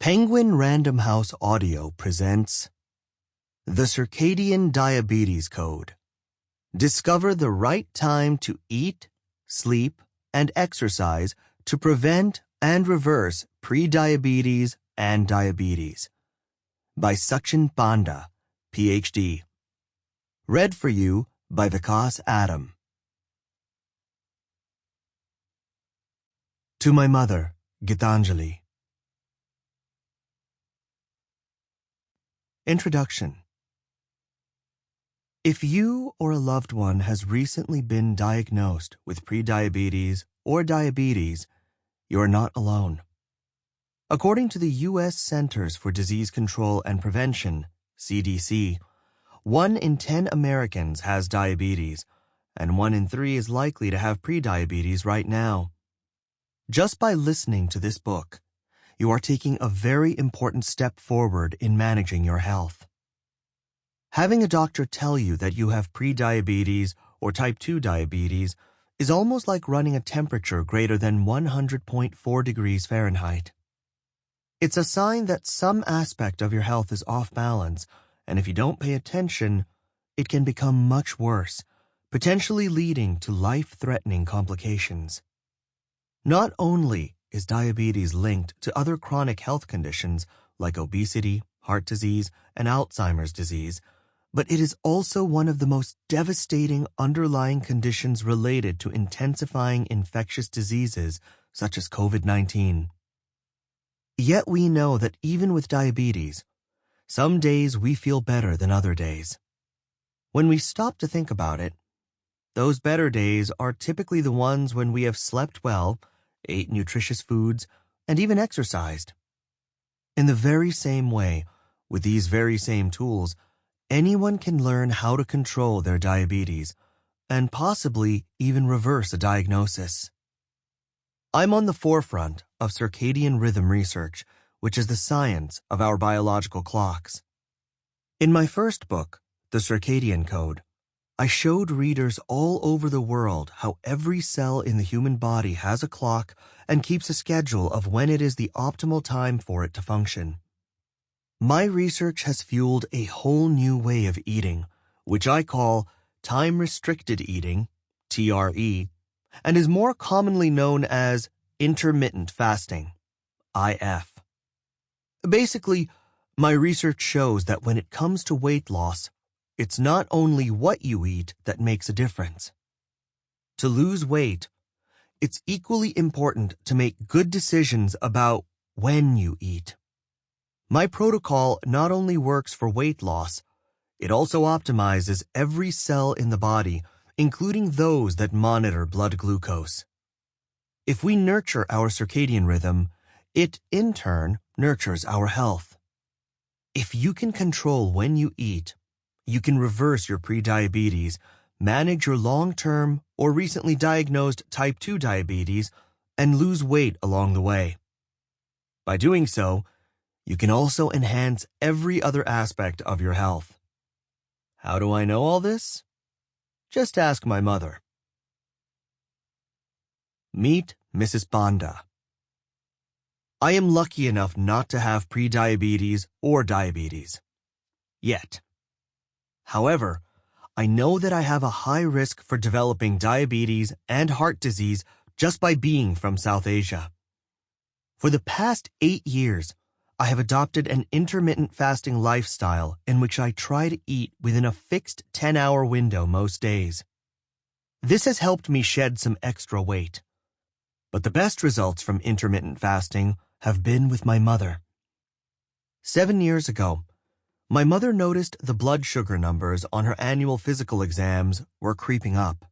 Penguin Random House Audio presents The Circadian Diabetes Code. Discover the right time to eat, sleep, and exercise to prevent and reverse prediabetes and diabetes. By Satchin Panda, PhD. Read for you by Vikas Adam. To my mother, Gitanjali. Introduction. If you or a loved one has recently been diagnosed with prediabetes or diabetes, you are not alone. According to the U.S. Centers for Disease Control and Prevention, CDC, 1 in 10 Americans has diabetes, and 1 in 3 is likely to have prediabetes right now. Just by listening to this book, you are taking a very important step forward in managing your health. Having a doctor tell you that you have prediabetes or type 2 diabetes is almost like running a temperature greater than 100.4 degrees Fahrenheit. It's a sign that some aspect of your health is off balance, and if you don't pay attention, it can become much worse, potentially leading to life-threatening complications. Not only is diabetes linked to other chronic health conditions like obesity, heart disease, and Alzheimer's disease, but it is also one of the most devastating underlying conditions related to intensifying infectious diseases such as COVID-19. Yet we know that even with diabetes, some days we feel better than other days. When we stop to think about it, those better days are typically the ones when we have slept well, ate nutritious foods, and even exercised. In the very same way, with these very same tools, anyone can learn how to control their diabetes and possibly even reverse a diagnosis. I'm on the forefront of circadian rhythm research, which is the science of our biological clocks. In my first book, The Circadian Code, I showed readers all over the world how every cell in the human body has a clock and keeps a schedule of when it is the optimal time for it to function. My research has fueled a whole new way of eating, which I call time-restricted eating, TRE, and is more commonly known as intermittent fasting, IF. Basically, my research shows that when it comes to weight loss, it's not only what you eat that makes a difference. To lose weight, it's equally important to make good decisions about when you eat. My protocol not only works for weight loss, it also optimizes every cell in the body, including those that monitor blood glucose. If we nurture our circadian rhythm, it, in turn, nurtures our health. If you can control when you eat, you can reverse your prediabetes, manage your long-term or recently diagnosed type 2 diabetes, and lose weight along the way. By doing so, you can also enhance every other aspect of your health. How do I know all this? Just ask my mother. Meet Mrs. Panda. I am lucky enough not to have prediabetes or diabetes. Yet. However, I know that I have a high risk for developing diabetes and heart disease just by being from South Asia. For the past 8 years, I have adopted an intermittent fasting lifestyle in which I try to eat within a fixed 10-hour window most days. This has helped me shed some extra weight. But the best results from intermittent fasting have been with my mother. 7 years ago, my mother noticed the blood sugar numbers on her annual physical exams were creeping up.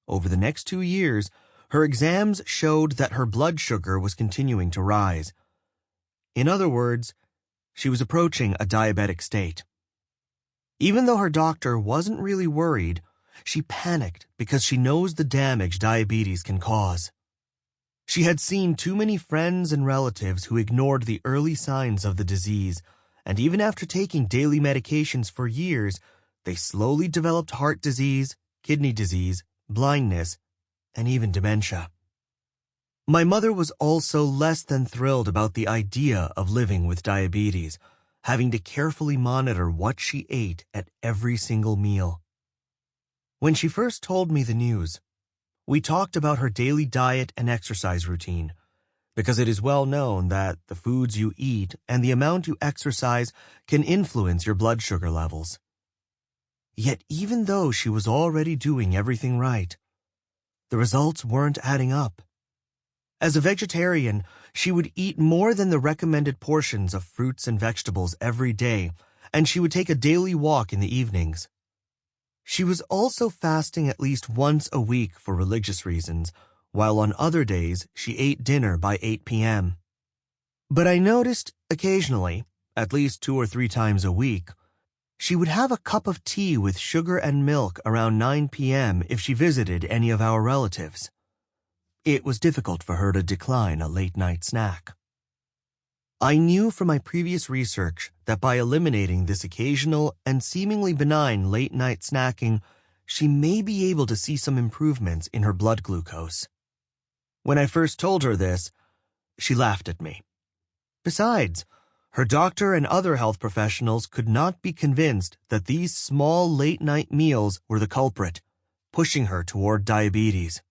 Over the next 2 years, her exams showed that her blood sugar was continuing to rise. In other words, she was approaching a diabetic state. Even though her doctor wasn't really worried, she panicked because she knows the damage diabetes can cause. She had seen too many friends and relatives who ignored the early signs of the disease, and even after taking daily medications for years, they slowly developed heart disease, kidney disease, blindness, and even dementia. My mother was also less than thrilled about the idea of living with diabetes, having to carefully monitor what she ate at every single meal. When she first told me the news, we talked about her daily diet and exercise routine, because it is well known that the foods you eat and the amount you exercise can influence your blood sugar levels. Yet even though she was already doing everything right, the results weren't adding up. As a vegetarian, she would eat more than the recommended portions of fruits and vegetables every day, and she would take a daily walk in the evenings. She was also fasting at least once a week for religious reasons, while on other days she ate dinner by 8 p.m. But I noticed occasionally, at least 2 or 3 times a week, she would have a cup of tea with sugar and milk around 9 p.m. if she visited any of our relatives. It was difficult for her to decline a late-night snack. I knew from my previous research that by eliminating this occasional and seemingly benign late-night snacking, she may be able to see some improvements in her blood glucose. When I first told her this, she laughed at me. Besides, her doctor and other health professionals could not be convinced that these small late-night meals were the culprit, pushing her toward diabetes.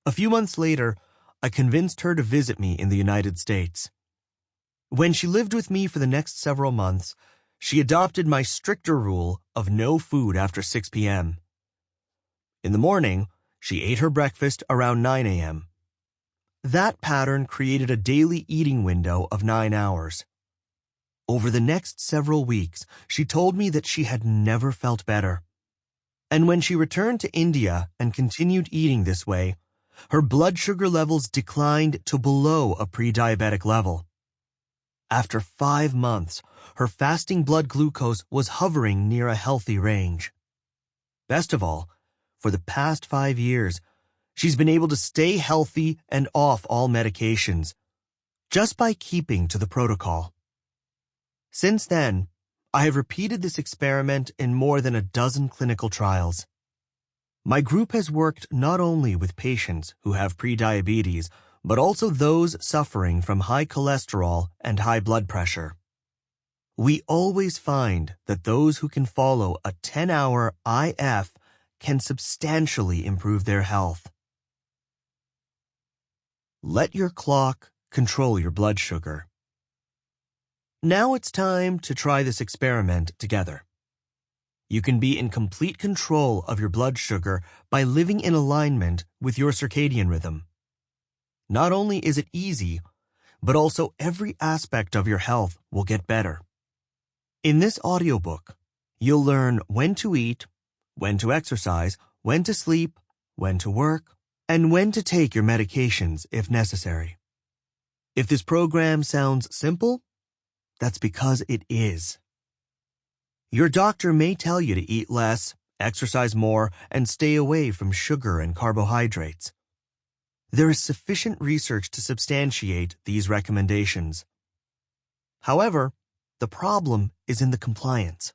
A few months later, I convinced her to visit me in the United States. When she lived with me for the next several months, she adopted my stricter rule of no food after 6 p.m. In the morning, she ate her breakfast around 9 a.m. That pattern created a daily eating window of 9 hours. Over the next several weeks, she told me that she had never felt better. And when she returned to India and continued eating this way, her blood sugar levels declined to below a pre-diabetic level. After 5 months, her fasting blood glucose was hovering near a healthy range. Best of all, for the past 5 years, she's been able to stay healthy and off all medications, just by keeping to the protocol. Since then, I have repeated this experiment in more than a dozen clinical trials. My group has worked not only with patients who have prediabetes, but also those suffering from high cholesterol and high blood pressure. We always find that those who can follow a 10-hour IF can substantially improve their health. Let your clock control your blood sugar. Now it's time to try this experiment together. You can be in complete control of your blood sugar by living in alignment with your circadian rhythm. Not only is it easy, but also every aspect of your health will get better. In this audiobook, you'll learn when to eat, when to exercise, when to sleep, when to work, and when to take your medications if necessary. If this program sounds simple, that's because it is. Your doctor may tell you to eat less, exercise more, and stay away from sugar and carbohydrates. There is sufficient research to substantiate these recommendations. However, the problem is in the compliance.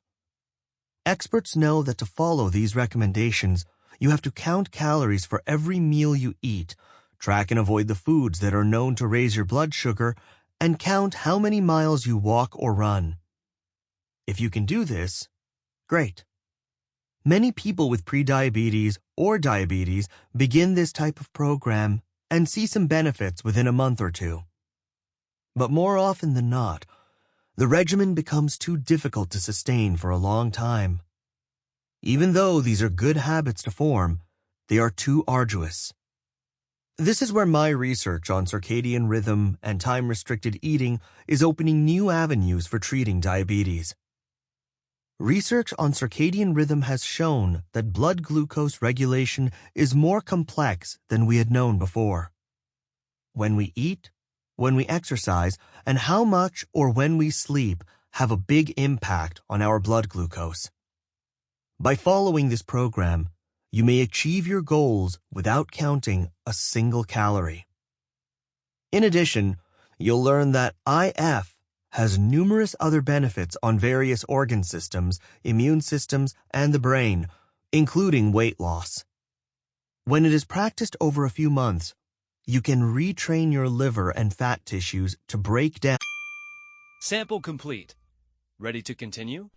Experts know that to follow these recommendations, you have to count calories for every meal you eat, track and avoid the foods that are known to raise your blood sugar, and count how many miles you walk or run. If you can do this, great. Many people with prediabetes or diabetes begin this type of program and see some benefits within a month or two. But more often than not, the regimen becomes too difficult to sustain for a long time. Even though these are good habits to form, they are too arduous. This is where my research on circadian rhythm and time-restricted eating is opening new avenues for treating diabetes. Research on circadian rhythm has shown that blood glucose regulation is more complex than we had known before. When we eat, when we exercise, and how much or when we sleep have a big impact on our blood glucose. By following this program, you may achieve your goals without counting a single calorie. In addition, you'll learn that IF has numerous other benefits on various organ systems, immune systems, and the brain, including weight loss. When it is practiced over a few months, you can retrain your liver and fat tissues to break down. Sample complete. Ready to continue?